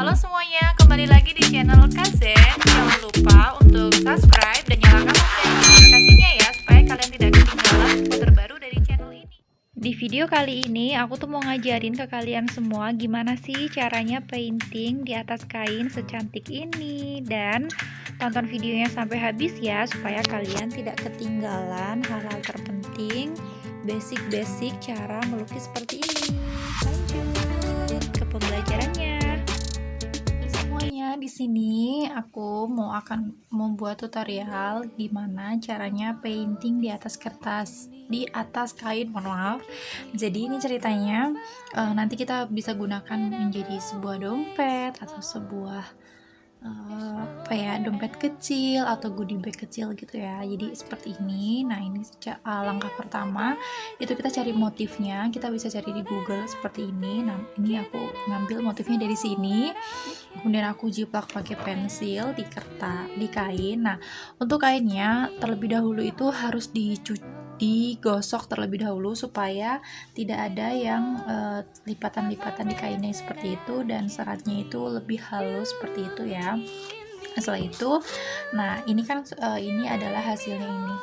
Halo semuanya, kembali lagi di channel Kazen. Jangan lupa untuk subscribe dan nyalakan lonceng notifikasinya ya, supaya kalian tidak ketinggalan info terbaru dari channel ini. Di video kali ini aku tuh mau ngajarin ke kalian semua gimana sih caranya painting di atas kain secantik ini. Dan tonton videonya sampai habis ya, supaya kalian tidak ketinggalan hal-hal terpenting, basic-basic cara melukis seperti ini. Lanjut ke pembelajarannya. Semuanya, di sini aku akan membuat tutorial gimana caranya painting di atas kertas, di atas kain, mohon maaf. Jadi ini ceritanya nanti kita bisa gunakan menjadi sebuah dompet atau sebuah dompet kecil atau goodie bag kecil gitu ya. Jadi seperti ini. Nah, ini langkah pertama itu kita cari motifnya. Kita bisa cari di Google seperti ini. Nah, ini aku ngambil motifnya dari sini, kemudian aku jiplak pakai pensil di kain. Nah, untuk kainnya terlebih dahulu itu harus digosok terlebih dahulu supaya tidak ada yang lipatan-lipatan di kainnya seperti itu, dan seratnya itu lebih halus seperti itu ya. Setelah itu, nah ini kan ini adalah hasilnya ini.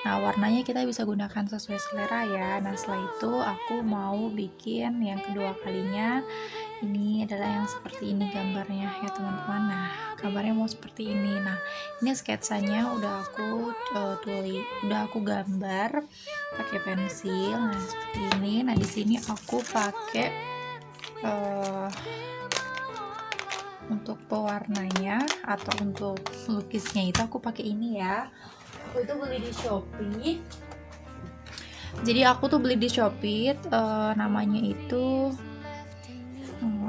Nah, warnanya kita bisa gunakan sesuai selera ya. Nah, setelah itu aku mau bikin yang kedua kalinya. Ini adalah yang seperti ini gambarnya ya teman-teman. Nah, gambarnya mau seperti ini. Nah, ini sketsanya udah aku udah aku gambar pakai pensil. Nah, seperti ini. Nah, di sini aku pakai untuk pewarnanya atau untuk lukisnya itu aku pakai ini ya. Aku itu beli di Shopee. Jadi aku tuh beli di Shopee, namanya itu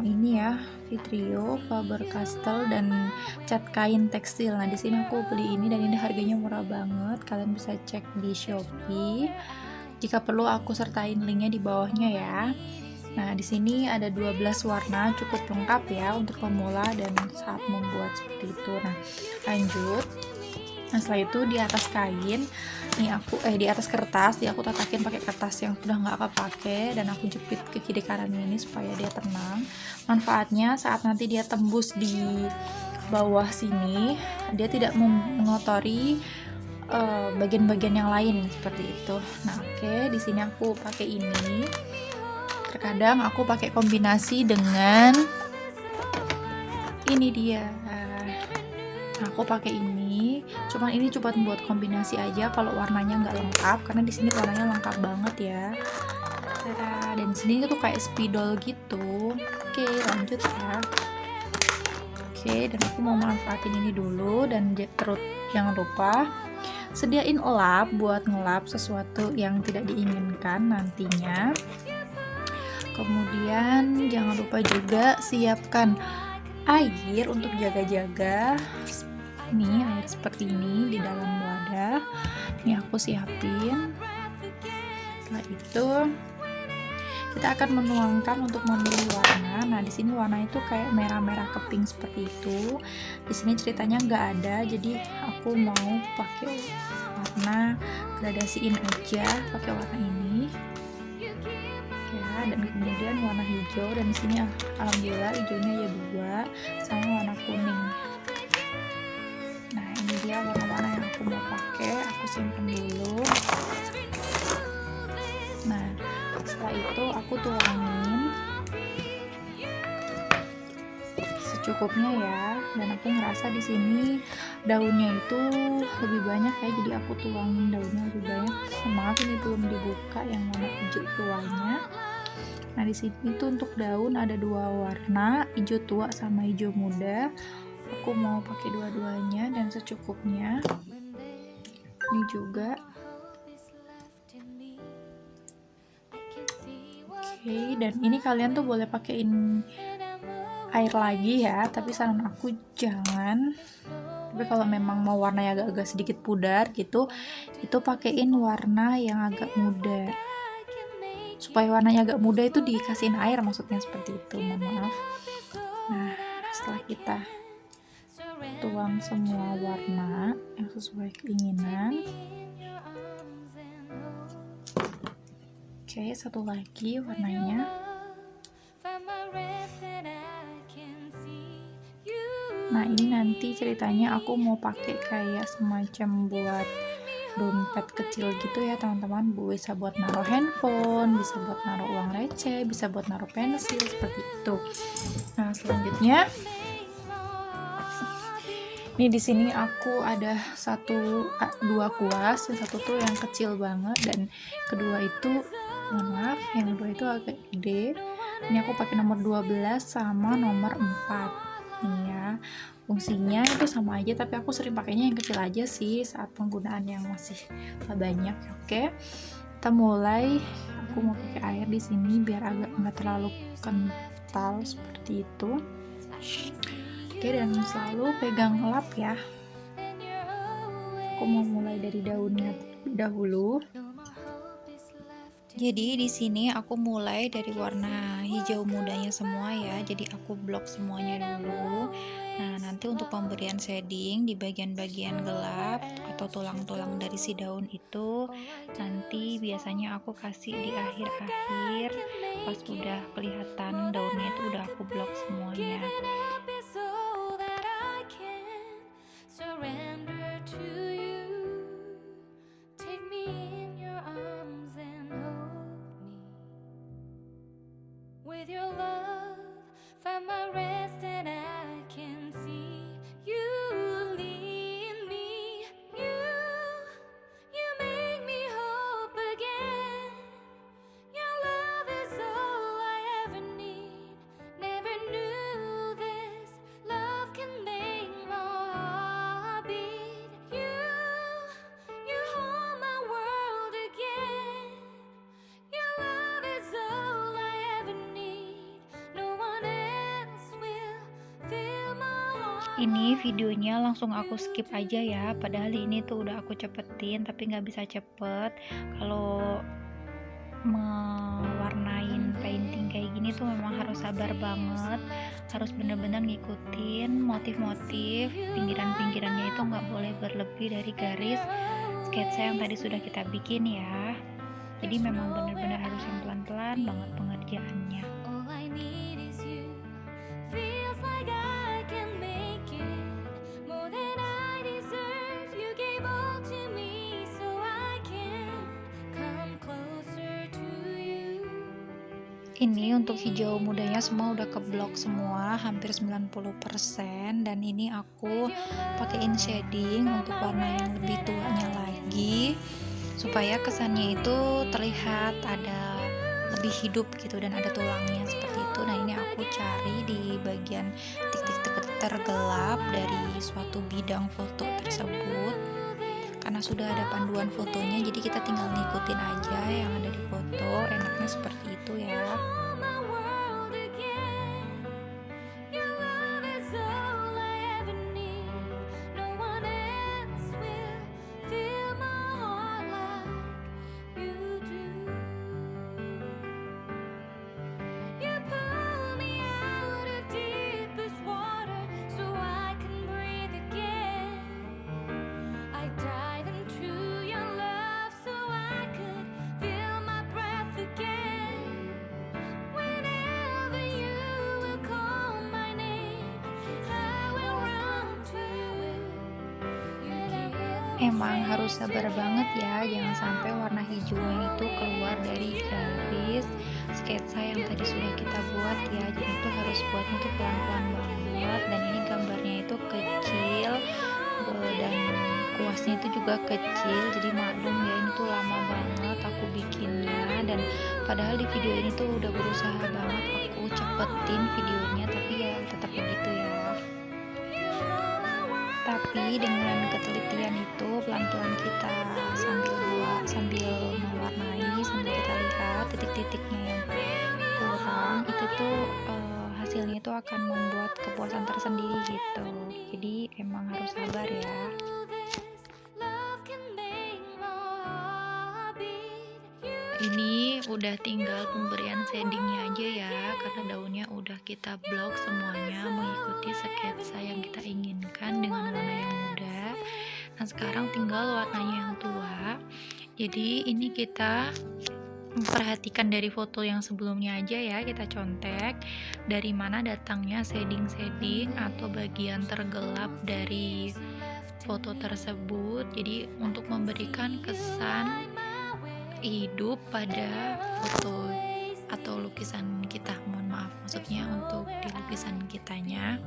ini ya, Vitrio, Faber-Castell, dan cat kain tekstil. Nah, di sini aku beli ini dan ini harganya murah banget. Kalian bisa cek di Shopee. Jika perlu aku sertain linknya di bawahnya ya. Nah, di sini ada 12 warna, cukup lengkap ya untuk pemula dan saat membuat seperti itu. Nah, lanjut. Nah, setelah itu di atas kain, nih aku di atas kertas, aku tatakin pakai kertas yang sudah nggak kepake, dan aku jepit ke kiri kanan ini supaya dia tenang. Manfaatnya saat nanti dia tembus di bawah sini, dia tidak mengotori bagian-bagian yang lain seperti itu. Nah, oke, di sini aku pakai ini. Terkadang aku pakai kombinasi dengan ini dia. Nah, aku pakai ini, cuman ini coba buat kombinasi aja kalau warnanya nggak lengkap, karena di sini warnanya lengkap banget ya. Dan di sini tuh kayak spidol gitu. Oke, lanjut ya. Oke, dan aku mau manfaatin ini dulu, dan terus jangan lupa sediain lap buat ngelap sesuatu yang tidak diinginkan nantinya. Kemudian jangan lupa juga siapkan air untuk jaga-jaga. Ini air seperti ini di dalam wadah. Ini aku siapin. Setelah itu kita akan menuangkan untuk memilih warna. Nah, di sini warna itu kayak merah-merah ke pink seperti itu. Di sini ceritanya nggak ada, jadi aku mau pakai warna, gradasiin aja pakai warna ini. Ya, dan kemudian warna hijau, dan di sini alhamdulillah hijaunya ya 2, sama warna kuning. Nah, ini dia warna-warna yang aku mau pakai, aku simpen dulu. Nah, setelah itu aku tuangin secukupnya ya, dan aku ngerasa di sini daunnya itu lebih banyak ya, jadi aku tuangin daunnya lebih banyak. Maaf, ini belum dibuka yang warna hijau tuanya. Nah, di sini tuh untuk daun ada 2 warna, hijau tua sama hijau muda. Aku mau pakai dua-duanya dan secukupnya. Ini juga. Oke, dan ini kalian tuh boleh pakein air lagi ya, tapi saran aku jangan. Tapi kalau memang mau warnanya agak-agak sedikit pudar gitu, itu pakein warna yang agak muda. Supaya warnanya agak muda itu dikasihin air, maksudnya seperti itu, mohon maaf. Nah, setelah kita tuang semua warna yang sesuai keinginan. Oke, satu lagi warnanya. Nah ini nanti ceritanya aku mau pakai kayak semacam buat dompet kecil gitu ya teman-teman, bisa buat naruh handphone, bisa buat naruh uang receh, bisa buat naruh pensil seperti itu. Nah selanjutnya nih di sini aku ada dua kuas, yang satu tuh yang kecil banget dan kedua itu mohon maaf yang kedua itu agak gede. Ini aku pakai nomor 12 sama nomor 4 nih ya. Fungsinya itu sama aja tapi aku sering pakainya yang kecil aja sih saat penggunaan yang masih banyak. Oke, kita mulai. Aku mau pakai air di sini biar agak nggak terlalu kental seperti itu. Oke, dan selalu pegang lap ya. Aku mau mulai dari daunnya terlebih dahulu. Jadi di sini aku mulai dari warna hijau mudanya semua ya. Jadi aku blok semuanya dulu. Nah, nanti untuk pemberian shading di bagian-bagian gelap atau tulang-tulang dari si daun itu nanti biasanya aku kasih di akhir-akhir pas udah kelihatan daunnya itu udah aku blok semuanya. With your love, find my rest and I can see you lead me. You make me hope again. Your love is all I ever need. Never knew this love can make my heart beat. You hold my world again. Your love is all I ever need. No one else will fill my heart. Ini videonya langsung aku skip aja ya, padahal ini tuh udah aku cepetin tapi nggak bisa cepet. Kalau mewarnain painting kayak gini tuh memang harus sabar banget, harus bener-bener ngikutin motif-motif, pinggiran-pinggirannya itu nggak boleh berlebih dari garis sketsa yang tadi sudah kita bikin ya. Jadi memang bener-bener harus yang pelan-pelan banget pengerjaannya. Ini untuk hijau mudanya semua udah keblok semua, hampir 90%, dan ini aku pakein shading untuk warna yang lebih tuanya lagi supaya kesannya itu terlihat ada lebih hidup gitu dan ada tulangnya seperti itu. Nah ini aku cari di bagian titik-titik tergelap dari suatu bidang foto tersebut. Karena sudah ada panduan fotonya, jadi kita tinggal ngikutin aja yang ada di foto. Enaknya seperti itu ya. Emang harus sabar banget ya, jangan sampai warna hijaunya itu keluar dari garis sketsa yang tadi sudah kita buat ya. Jadi itu harus buatnya tuh pelan-pelan banget, dan ini gambarnya itu kecil dan kuasnya itu juga kecil, jadi maklum ya ini tuh lama banget aku bikinnya. Dan padahal di video ini tuh udah berusaha banget aku cepetin videonya, tapi ya tetap begitu ya. Tapi dengan ketelitian itu pelan-pelan kita sambil mewarnai, sambil kita lihat titik-titiknya yang kurang, itu tuh hasilnya itu akan membuat kepuasan tersendiri gitu. Jadi emang harus sabar ya. Ini udah tinggal pemberian shadingnya aja ya, karena daunnya udah kita blok semuanya mengikuti sketsa yang kita inginkan dengan warna yang muda. Nah sekarang tinggal warnanya yang tua. Jadi ini kita perhatikan dari foto yang sebelumnya aja ya, kita contek dari mana datangnya shading-shading atau bagian tergelap dari foto tersebut. Jadi untuk memberikan kesan hidup pada foto atau lukisan kita, mohon maaf, maksudnya untuk di lukisan kitanya.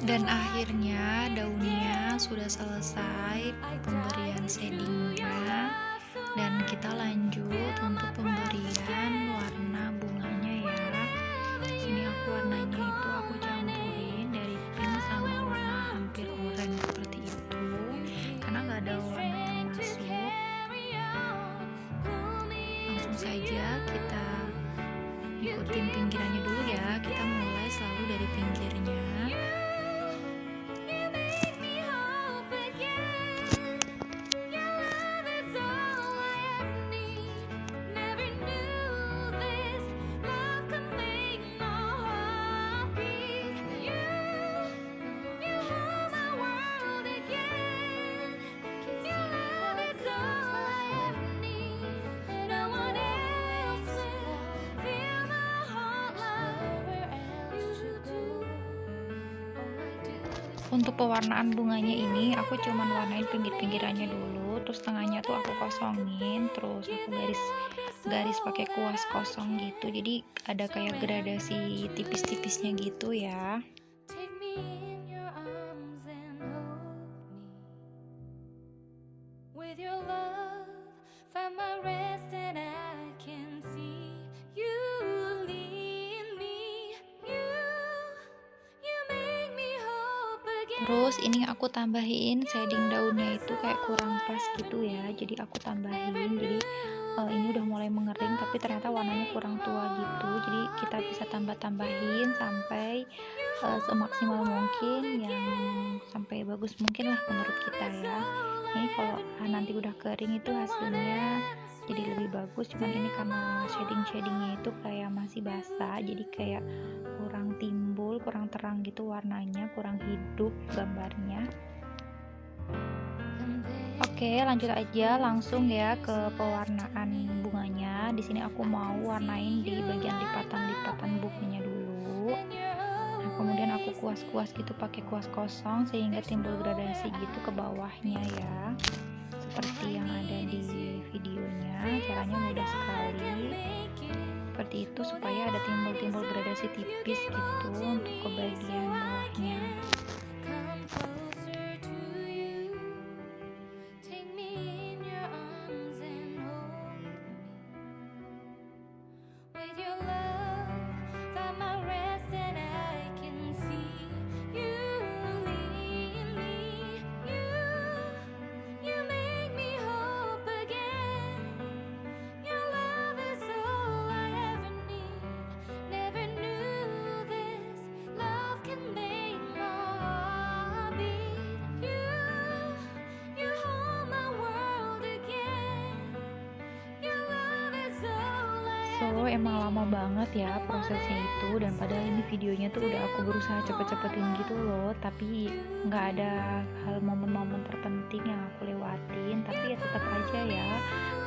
Dan akhirnya daunnya sudah selesai pemberian shadingnya, dan kita lanjut untuk pemberian warna bunganya ya. Ini aku warnanya itu aku campurin dari pink sama warna hampir oranye seperti itu, karena nggak ada warna yang masuk. Langsung saja kita ikutin pinggirannya dulu ya, kita mulai selalu dari pinggirnya. Untuk pewarnaan bunganya ini aku cuman warnain pinggir-pinggirannya dulu, terus tengahnya tuh aku kosongin, terus aku garis pakai kuas kosong gitu, jadi ada kayak gradasi tipis-tipisnya gitu ya. Terus ini aku tambahin shading daunnya itu kayak kurang pas gitu ya, jadi aku tambahin. Jadi ini udah mulai mengering tapi ternyata warnanya kurang tua gitu, jadi kita bisa tambah-tambahin sampai semaksimal mungkin, yang sampai bagus mungkin lah menurut kita ya. Ini kalau nanti udah kering itu hasilnya jadi lebih bagus, cuman ini karena shadingnya itu kayak masih basah, jadi kayak kurang timbul, kurang terang gitu warnanya, kurang hidup gambarnya. Oke, lanjut aja langsung ya ke pewarnaan bunganya. Di sini aku mau warnain di bagian lipatan-lipatan bukunya dulu. Nah, kemudian aku kuas-kuas gitu pakai kuas kosong sehingga timbul gradasi gitu ke bawahnya ya. Seperti yang ada di videonya, caranya mudah sekali. Seperti itu supaya ada timbul gradasi tipis gitu untuk ke bagian bawahnya. So loh, emang lama banget ya prosesnya itu, dan padahal ini videonya tuh udah aku berusaha cepet-cepetin gitu loh, tapi nggak ada hal momen-momen terpenting yang aku lewatin. Tapi ya tetap aja ya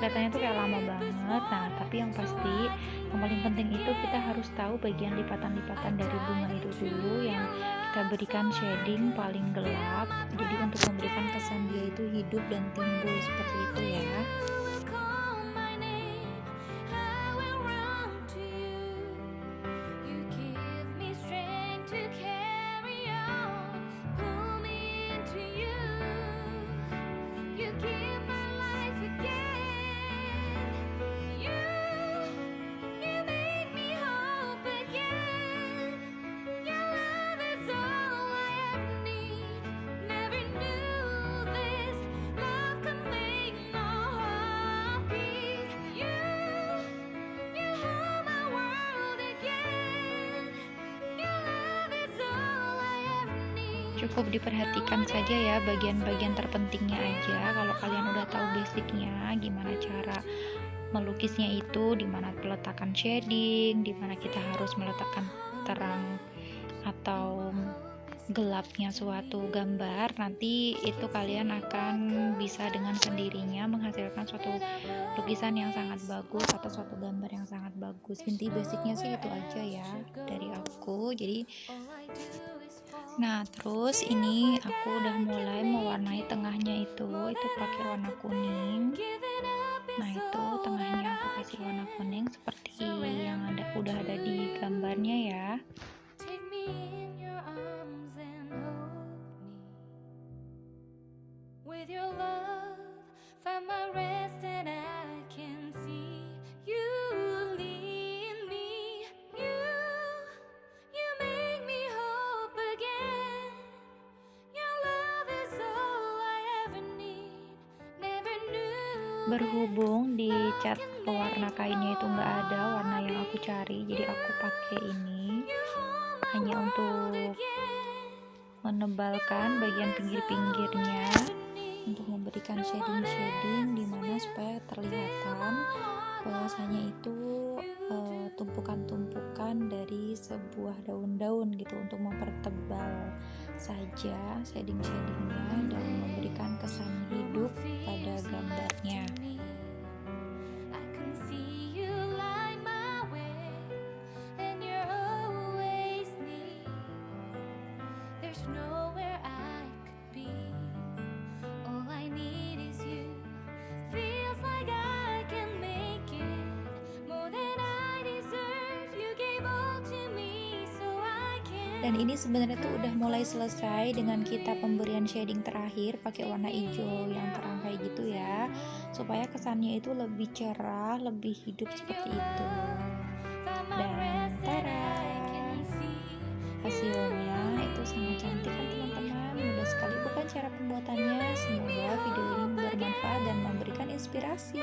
kelihatannya tuh kayak lama banget. Nah tapi yang pasti yang paling penting itu kita harus tahu bagian lipatan-lipatan dari bunga itu dulu yang kita berikan shading paling gelap, jadi untuk memberikan kesan dia itu hidup dan timbul seperti itu ya. Cukup diperhatikan saja ya bagian-bagian terpentingnya aja. Kalau kalian udah tahu basicnya gimana cara melukisnya itu, dimana peletakan shading, dimana kita harus meletakkan terang atau gelapnya suatu gambar, nanti itu kalian akan bisa dengan sendirinya menghasilkan suatu lukisan yang sangat bagus atau suatu gambar yang sangat bagus. Inti basicnya sih itu aja ya dari aku. Jadi nah terus ini aku udah mulai mewarnai tengahnya itu pakai warna kuning. Nah itu tengahnya aku kasih warna kuning seperti yang udah ada di gambarnya ya. Berhubung di cat pewarna kainnya itu nggak ada warna yang aku cari, jadi aku pakai ini hanya untuk menebalkan bagian pinggir-pinggirnya untuk memberikan shading-shading dimana supaya terlihatan bahwasanya itu tumpukan-tumpukan dari sebuah daun-daun gitu, untuk mempertebal saja shading-shadingnya dan memberikan kesan hidup pada gambarnya. Dan ini sebenarnya tuh udah mulai selesai dengan kita pemberian shading terakhir pakai warna hijau yang terang kayak gitu ya, supaya kesannya itu lebih cerah, lebih hidup seperti itu. Dan tara, hasilnya itu sangat cantik kan teman-teman. Mudah sekali bukan cara pembuatannya. Semoga video ini bermanfaat dan memberikan inspirasi.